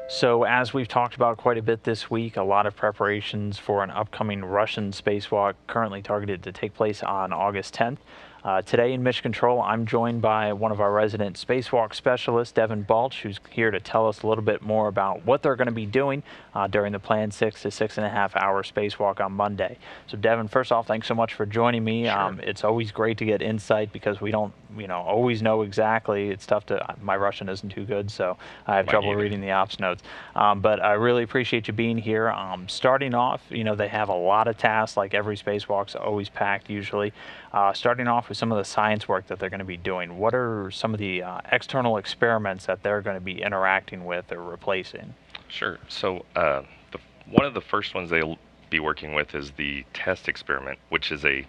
So, as we've talked about quite a bit this week, a lot of preparations for an upcoming Russian spacewalk currently targeted to take place on August 10th. Today in Mission Control, I'm joined by one of our resident spacewalk specialists, Devin Balch, who's here to tell us a little bit more about what they're going to be doing during the planned 6 to 6.5 hour spacewalk on Monday. So, Devin, first off, thanks so much for joining me. Sure. It's always great to get insight because we don't, always know exactly. It's tough to. My Russian isn't too good, so I have Mine trouble either. reading the ops notes. But I really appreciate you being here. Starting off, they have a lot of tasks, like every spacewalk's always packed usually. Starting off with some of the science work that they're going to be doing. What are some of the external experiments that they're going to be interacting with or replacing? Sure. So one of the first ones they'll be working with is the test experiment, which is a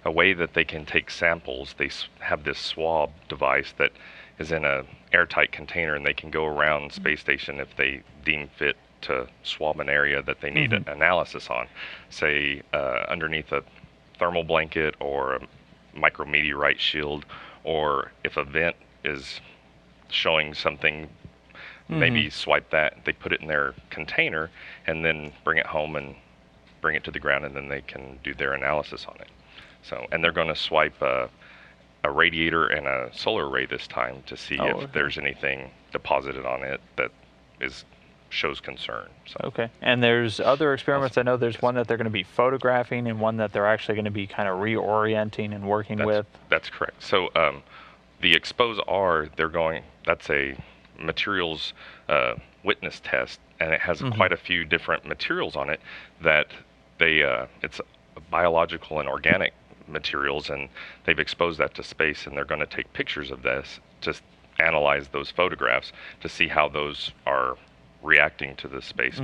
way that they can take samples. They have this swab device that is in a airtight container, and they can go around space station if they deem fit to swab an area that they need an analysis on, say underneath a thermal blanket or a micrometeorite shield, or if a vent is showing something, maybe swipe that. They put it in their container and then bring it home and bring it to the ground, and then they can do their analysis on it. So, and they're going to swipe a radiator and a solar array this time to see if Okay. there's anything deposited on it that shows concern. So, Okay. And there's other experiments. I know there's yes. one that they're going to be photographing and one that they're actually going to be kind of reorienting and working with. That's correct. So the expose R, that's a materials witness test, and it has quite a few different materials on it that it's biological and organic materials, and they've exposed that to space, and they're going to take pictures of this, just analyze those photographs to see how those are reacting to the space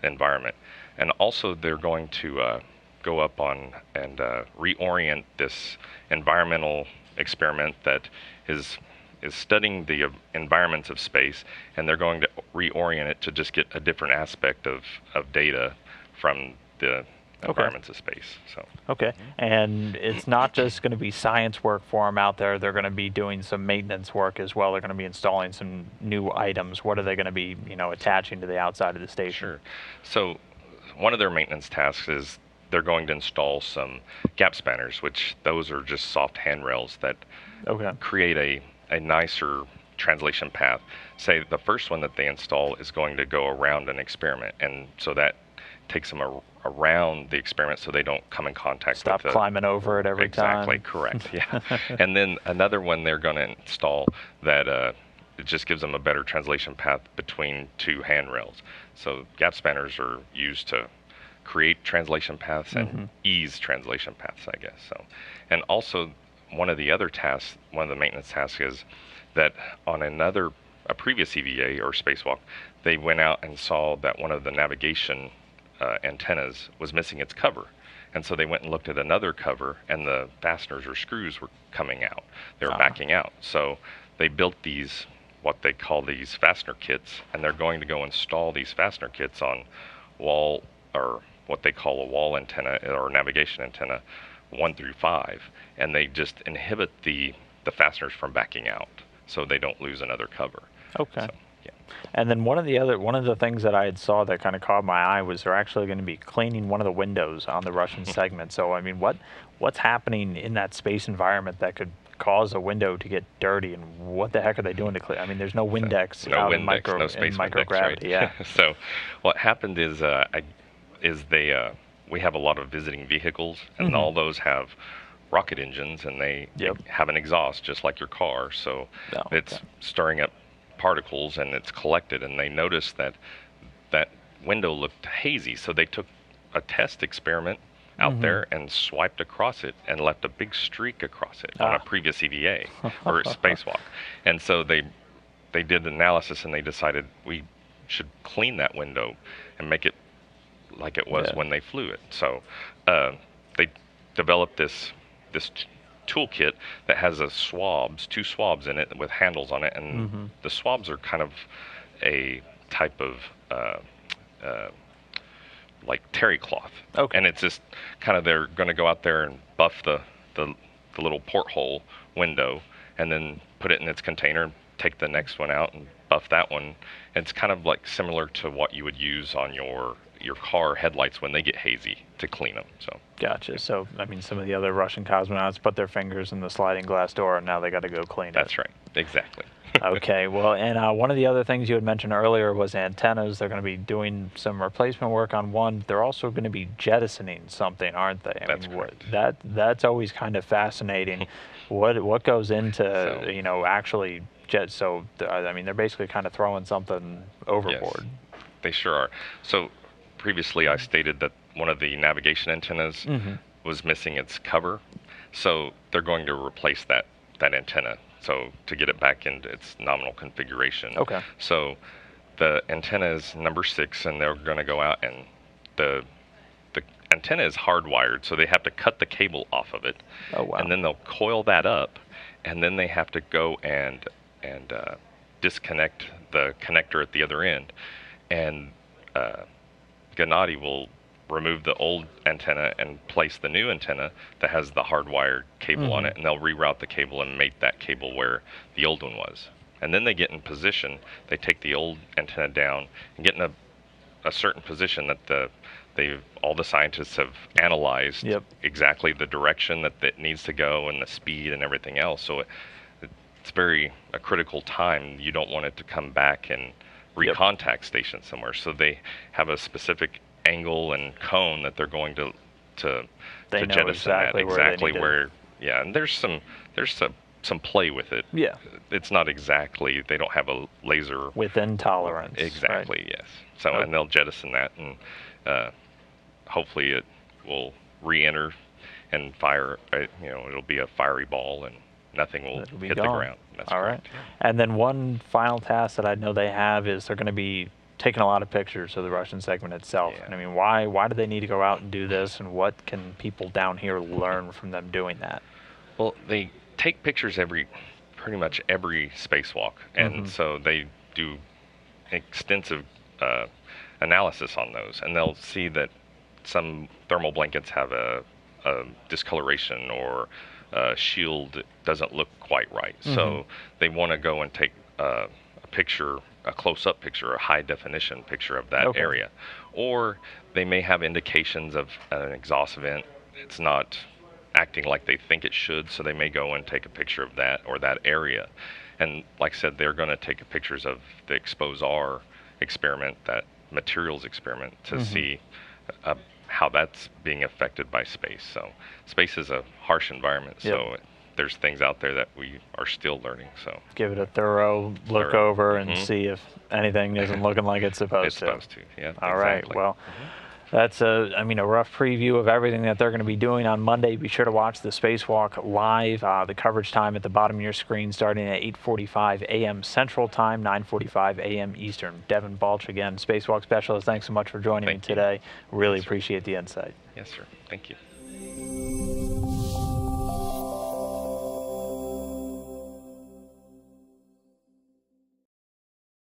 environment. And also they're going to go up on and reorient this environmental experiment that is studying the environments of space, and they're going to reorient it to just get a different aspect of data from the environments of space. So Okay. And it's not just going to be science work for them out there. They're going to be doing some maintenance work as well. They're going to be installing some new items. What are they going to be, attaching to the outside of the station? sure. So one of their maintenance tasks is they're going to install some gap spanners, which those are just soft handrails that Okay. create a nicer translation path. Say the first one that they install is going to go around an experiment, and so that takes them around the experiment so they don't come in contact Stop with climbing over it every exactly time. correct. Yeah. And then another one they're going to install that it just gives them a better translation path between two handrails. So gap spanners are used to create translation paths and ease translation paths, I guess. So, and also one of the other tasks, one of the maintenance tasks is that on a previous EVA or spacewalk, they went out and saw that one of the navigation antennas was missing its cover. And so they went and looked at another cover, and the fasteners or screws were coming out. They were backing out. So they built what they call these fastener kits, and they're going to go install these fastener kits on wall, or what they call a wall antenna or navigation antenna 1 through 5, and they just inhibit the fasteners from backing out so they don't lose another cover. Okay. So, yeah. And then one of the things that I had saw that kind of caught my eye was they're actually going to be cleaning one of the windows on the Russian segment. So I mean, what's happening in that space environment that could cause a window to get dirty, and what the heck are they doing to clean? I mean, there's no Windex No out in Windex, no space in Windex, microgravity. right? Yeah. So what happened is we have a lot of visiting vehicles, and all those have rocket engines, and they have an exhaust just like your car. So Oh, it's okay. stirring up particles, and it's collected, and they noticed that that window looked hazy. So they took a test experiment out there and swiped across it and left a big streak across it on a previous EVA or a spacewalk. And so they did the analysis, and they decided we should clean that window and make it like it was when they flew it. So they developed this toolkit that has two swabs in it with handles on it, and the swabs are kind of a type of like terry cloth. Okay. And it's just kind of, they're going to go out there and buff the little porthole window, and then put it in its container and take the next one out and buff that one. And it's kind of like similar to what you would use on your car headlights when they get hazy to clean them. So Gotcha. So, I mean, some of the other Russian cosmonauts put their fingers in the sliding glass door, and now they got to go clean it. that's right. Exactly. Okay, well, and one of the other things you had mentioned earlier was antennas. They're going to be doing some replacement work on one. They're also going to be jettisoning something, aren't they? That's correct. That's always kind of fascinating. What goes into actually jet? So I mean, they're basically kind of throwing something overboard. Yes, they sure are. So previously I stated that one of the navigation antennas was missing its cover. So they're going to replace that antenna. So to get it back into its nominal configuration. Okay. So the antenna is number 6, and they're going to go out, and the antenna is hardwired, so they have to cut the cable off of it. Oh, wow. And then they'll coil that up, and then they have to go and disconnect the connector at the other end. And Gennady will remove the old antenna and place the new antenna that has the hardwired cable on it, and they'll reroute the cable and mate that cable where the old one was. And then they get in position. They take the old antenna down and get in a certain position that all the scientists have analyzed exactly the direction that it needs to go and the speed and everything else. So it's very a critical time. You don't want it to come back and recontact station somewhere. So they have a specific angle and cone that they're going to jettison exactly where and there's some play with it. Yeah, it's not exactly, they don't have a laser within tolerance. Exactly. Right. Yes. So and they'll jettison that, and hopefully it will re-enter and fire. It'll be a fiery ball and nothing will hit the ground. That's all right. And then one final task that I know they have is they're going to be taking a lot of pictures of the Russian segment itself. And I mean, why do they need to go out and do this, and what can people down here learn from them doing that? Well, they take pictures pretty much every spacewalk, and so they do extensive analysis on those, and they'll see that some thermal blankets have a discoloration, or shield doesn't look quite right. So they want to go and take a picture, a close-up picture, a high-definition picture of that area. Or they may have indications of an exhaust vent. It's not acting like they think it should, so they may go and take a picture of that or that area. And like I said, they're going to take pictures of the Expose-R experiment, that materials experiment, to see how that's being affected by space. So space is a harsh environment, so there's things out there that we are still learning. So give it a thorough look over and see if anything isn't looking like it's supposed to. It's supposed to, yeah. All right, well, that's a rough preview of everything that they're going to be doing on Monday. Be sure to watch the Spacewalk live. The coverage time at the bottom of your screen, starting at 8:45 a.m. Central Time, 9:45 a.m. Eastern. Devin Balch again, Spacewalk Specialist. Thanks so much for joining me today. Really appreciate the insight. Yes, sir. Thank you.